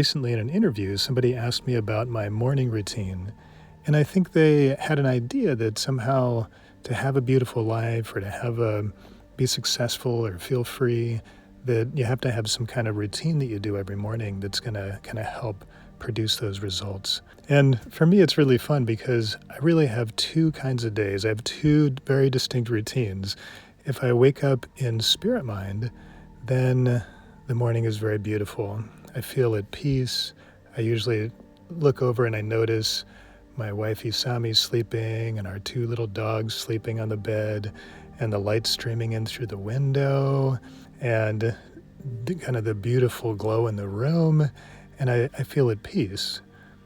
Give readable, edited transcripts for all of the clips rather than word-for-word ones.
recently in an interview, somebody asked me about my morning routine. And I think they had an idea that somehow to have a beautiful life or to be successful or feel free, that you have to have some kind of routine that you do every morning that's going to kind of help produce those results. And for me, it's really fun because I really have two kinds of days. I have two very distinct routines. If I wake up in spirit mind, then the morning is very beautiful. I feel at peace. I usually look over and I notice my wife Isami sleeping and our two little dogs sleeping on the bed and the light streaming in through the window and kind of the beautiful glow in the room. And I feel at peace.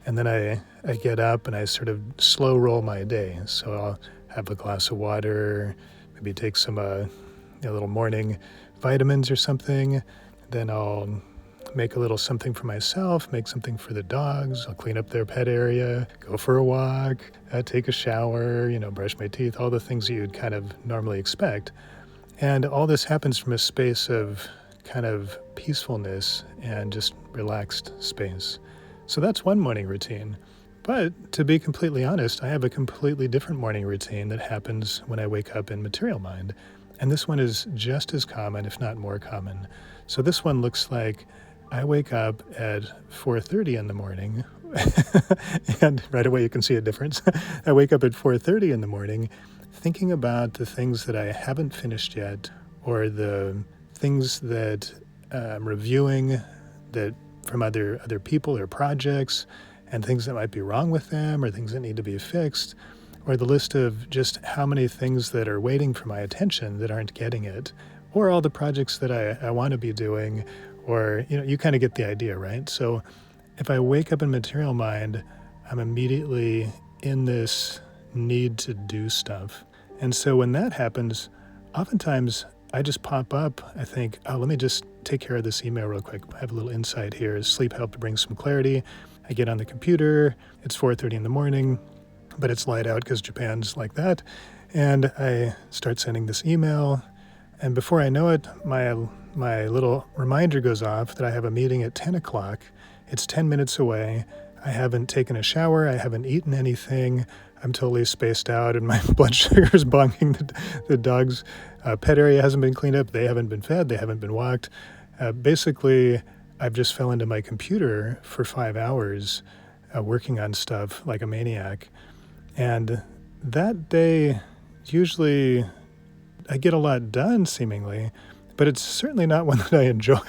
And then I get up and I sort of slow roll my day. So I'll have a glass of water, maybe take some little morning vitamins or something. Then I'll make a little something for myself, make something for the dogs. I'll clean up their pet area, go for a walk, take a shower, brush my teeth, all the things that you'd kind of normally expect. And all this happens from a space of kind of peacefulness and just relaxed space. So that's one morning routine. But to be completely honest, I have a completely different morning routine that happens when I wake up in material mind. And this one is just as common, if not more common. So this one looks like I wake up at 4:30 in the morning, and right away you can see a difference. I wake up at 4:30 in the morning thinking about the things that I haven't finished yet, or the things that I'm reviewing that from other people or projects, and things that might be wrong with them, or things that need to be fixed, or the list of just how many things that are waiting for my attention that aren't getting it, or all the projects that I want to be doing, or, you kind of get the idea, right? So if I wake up in material mind, I'm immediately in this need to do stuff. And so when that happens, oftentimes I just pop up. I think, let me just take care of this email real quick. I have a little insight here. Sleep helped to bring some clarity. I get on the computer. It's 4:30 in the morning, but it's light out because Japan's like that. And I start sending this email. And before I know it, my little reminder goes off that I have a meeting at 10 o'clock. It's 10 minutes away. I haven't taken a shower. I haven't eaten anything. I'm totally spaced out and my blood sugar is bonking. The dog's pet area hasn't been cleaned up. They haven't been fed. They haven't been walked. Basically, I've just fell into my computer for 5 hours working on stuff like a maniac. And that day, usually I get a lot done seemingly, but it's certainly not one that I enjoy.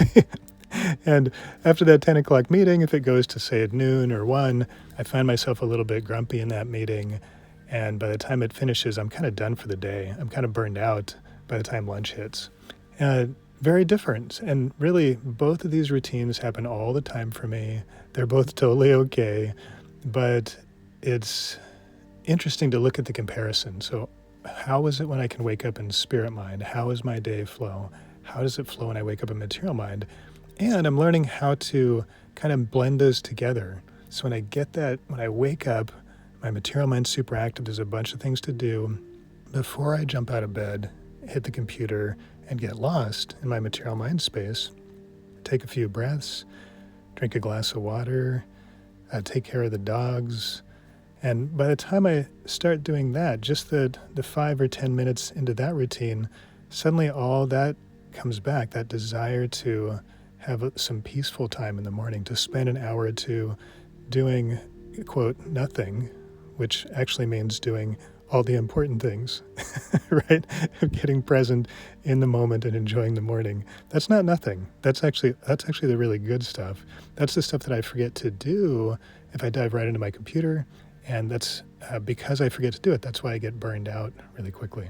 And after that 10 o'clock meeting, if it goes to say at noon or 1, I find myself a little bit grumpy in that meeting. And by the time it finishes, I'm kind of done for the day. I'm kind of burned out by the time lunch hits. Very different. And really, both of these routines happen all the time for me. They're both totally okay, but it's interesting to look at the comparison. So how is it when I can wake up in spirit mind? How does my day flow? How does it flow when I wake up in material mind? And I'm learning how to kind of blend those together. So when I wake up, my material mind's super active. There's a bunch of things to do. Before I jump out of bed, hit the computer, and get lost in my material mind space, take a few breaths, drink a glass of water, take care of the dogs. And by the time I start doing that, just the 5 or 10 minutes into that routine, suddenly all that comes back, that desire to have some peaceful time in the morning, to spend an hour or two doing, quote, nothing, which actually means doing all the important things, right? Getting present in the moment and enjoying the morning. That's not nothing. That's actually the really good stuff. That's the stuff that I forget to do if I dive right into my computer. And that's because I forget to do it. That's why I get burned out really quickly.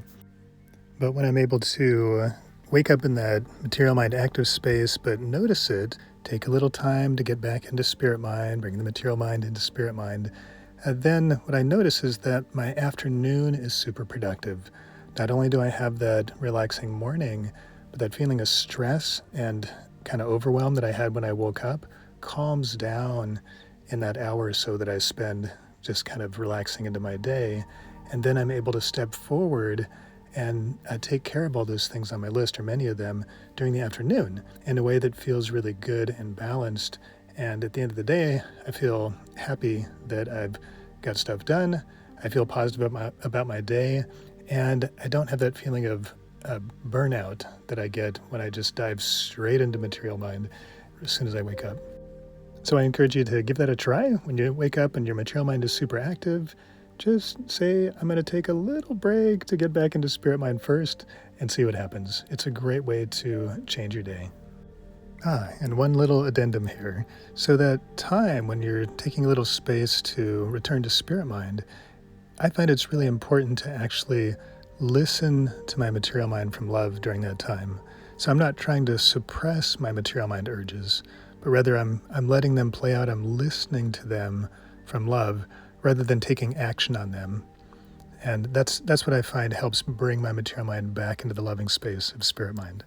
But when I'm able to wake up in that material mind active space, but notice it, take a little time to get back into spirit mind, bring the material mind into spirit mind, then what I notice is that my afternoon is super productive. Not only do I have that relaxing morning, but that feeling of stress and kind of overwhelm that I had when I woke up calms down in that hour or so that I spend just kind of relaxing into my day. And then I'm able to step forward and take care of all those things on my list, or many of them, during the afternoon in a way that feels really good and balanced And at the end of the day, I feel happy that I've got stuff done. I feel positive about my day, and I don't have that feeling of burnout that I get when I just dive straight into material mind as soon as I wake up. So I encourage you to give that a try. When you wake up and your material mind is super active, just say, I'm going to take a little break to get back into spirit mind first and see what happens. It's a great way to change your day. And one little addendum here. So that time when you're taking a little space to return to spirit mind, I find it's really important to actually listen to my material mind from love during that time. So I'm not trying to suppress my material mind urges, but rather I'm letting them play out. I'm listening to them from love rather than taking action on them. And that's what I find helps bring my material mind back into the loving space of spirit mind.